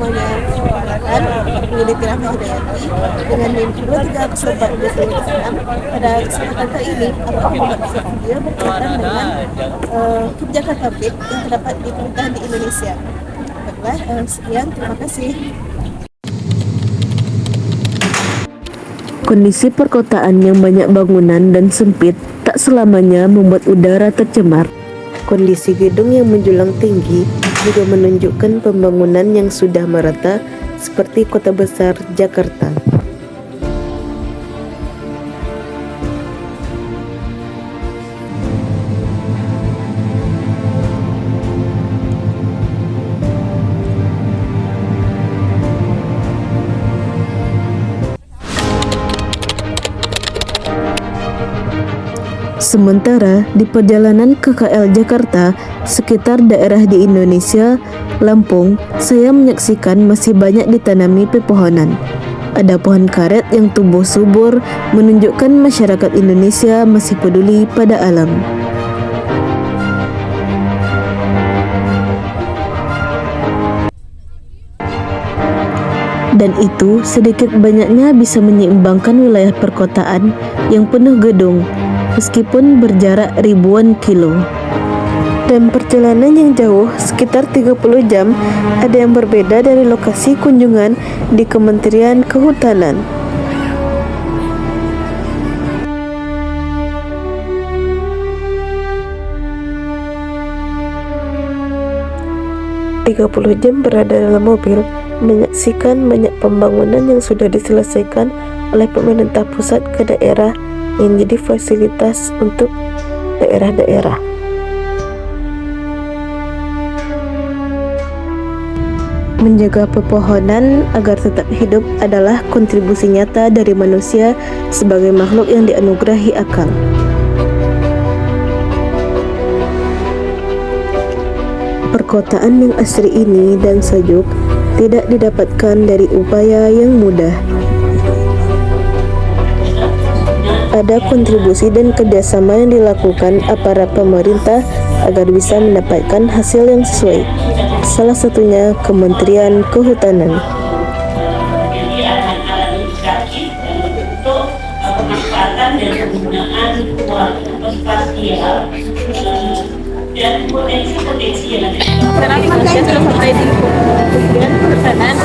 semuanya silakan memilih Tirafah Hidayati dengan NIM 23426. Pada kesempatan kali ini aku membuat video berkaitan dengan kebijakan publik yang terdapat di pemerintahan di Indonesia. Baiklah, sekian, terima kasih. Kondisi perkotaan yang banyak bangunan dan sempit tak selamanya membuat udara tercemar. Kondisi gedung yang menjulang tinggi juga menunjukkan pembangunan yang sudah merata seperti kota besar Jakarta. Sementara di perjalanan KKL Jakarta, sekitar daerah di Indonesia, Lampung, saya menyaksikan masih banyak ditanami pepohonan. Ada pohon karet yang tumbuh subur, menunjukkan masyarakat Indonesia masih peduli pada alam. Dan itu sedikit banyaknya bisa menyeimbangkan wilayah perkotaan yang penuh gedung, meskipun berjarak ribuan kilo. Dan perjalanan yang jauh, sekitar 30 jam, ada yang berbeda dari lokasi kunjungan di Kementerian Kehutanan. "30 jam berada dalam mobil, menyaksikan banyak pembangunan yang sudah diselesaikan oleh pemerintah pusat ke daerah yang jadi fasilitas untuk daerah-daerah. Menjaga pepohonan agar tetap hidup adalah kontribusi nyata dari manusia sebagai makhluk yang dianugerahi akal. Perkotaan yang asri ini dan sejuk tidak didapatkan dari upaya yang mudah. Ada kontribusi dan kerjasama yang dilakukan aparat pemerintah agar bisa mendapatkan hasil yang sesuai. Salah satunya Kementerian Kehutanan. Dan potensi-potensi yang ada. Sekarang Indonesia sudah sampai di Kementerian Kehutanan.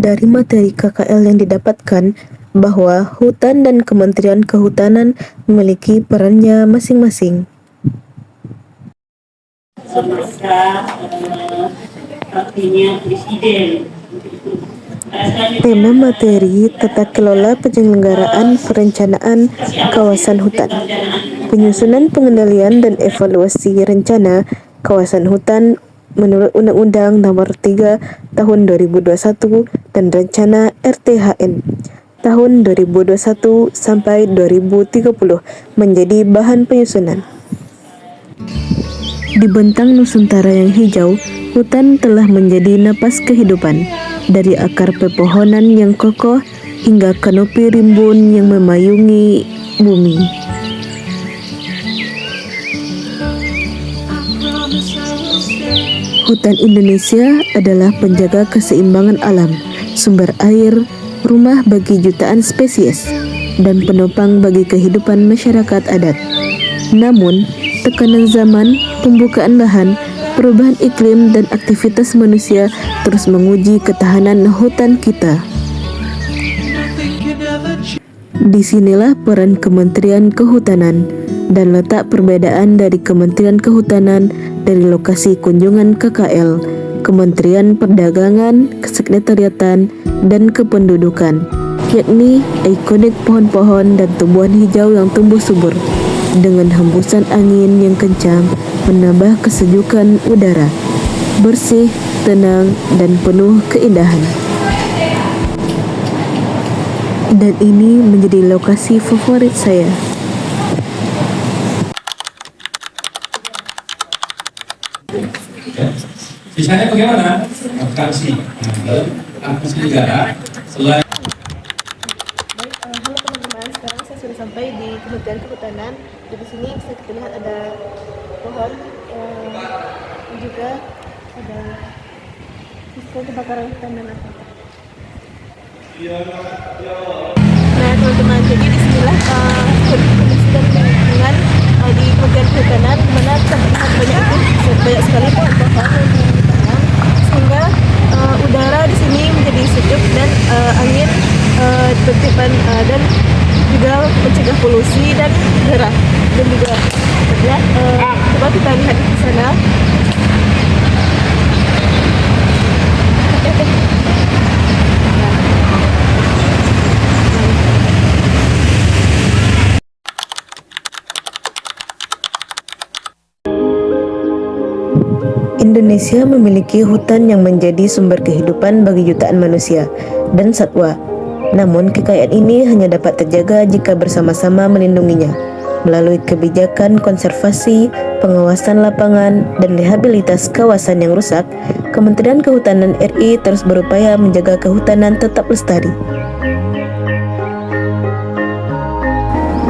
Dari materi KKL yang didapatkan, bahwa hutan dan Kementerian Kehutanan memiliki perannya masing-masing. Semasa artinya presiden. Tema materi tata kelola penyelenggaraan perencanaan kawasan hutan, penyusunan pengendalian dan evaluasi rencana kawasan hutan menurut Undang-Undang Nomor 3 Tahun 2021 dan Rencana RTHN tahun 2021 sampai 2030 menjadi bahan penyusunan. Di bentang Nusantara yang hijau, hutan telah menjadi napas kehidupan, dari akar pepohonan yang kokoh hingga kanopi rimbun yang memayungi bumi. Hutan Indonesia adalah penjaga keseimbangan alam, sumber air, rumah bagi jutaan spesies, dan penopang bagi kehidupan masyarakat adat. Namun, tekanan zaman, pembukaan lahan, perubahan iklim, dan aktivitas manusia terus menguji ketahanan hutan kita. Disinilah peran Kementerian Kehutanan dan letak perbedaan dari Kementerian Kehutanan dari lokasi kunjungan KKL, Kementerian Perdagangan, Kesekretariatan, dan Kependudukan, yakni ikonik pohon-pohon dan tumbuhan hijau yang tumbuh subur, dengan hembusan angin yang kencang menambah kesejukan udara, bersih, tenang, dan penuh keindahan. Dan ini menjadi lokasi favorit saya. Sisanya bagaimana? Akuntansi negara selain Baik, halo teman-teman. Sekarang saya sudah sampai di Kementerian Kehutanan. Di sini bisa kita lihat ada pohon, juga ada sistem kebakaran hutan dan apa. Nah teman-teman, jadi disinilah kondisi dan lingkungan di Kementerian Kehutanan, di mana kita melihat banyak sekali pohon-pohon yang ditanam, sehingga udara di sini menjadi sejuk dan angin tertiban dan juga mencegah polusi dan gerah. Dan juga coba kita lihat di sana. Indonesia memiliki hutan yang menjadi sumber kehidupan bagi jutaan manusia dan satwa. Namun, kekayaan ini hanya dapat terjaga jika bersama-sama melindunginya. Melalui kebijakan konservasi, pengawasan lapangan, dan rehabilitas kawasan yang rusak, Kementerian Kehutanan RI terus berupaya menjaga kehutanan tetap lestari.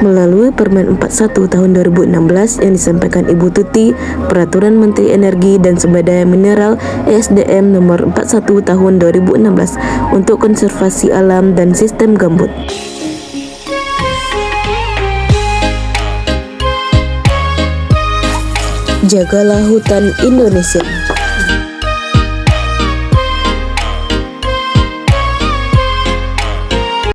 Melalui Permen 41 tahun 2016 yang disampaikan Ibu Tuti, Peraturan Menteri Energi dan Sumber Daya Mineral (ESDM) Nomor 41 tahun 2016 untuk konservasi alam dan sistem gambut. Jagalah hutan Indonesia.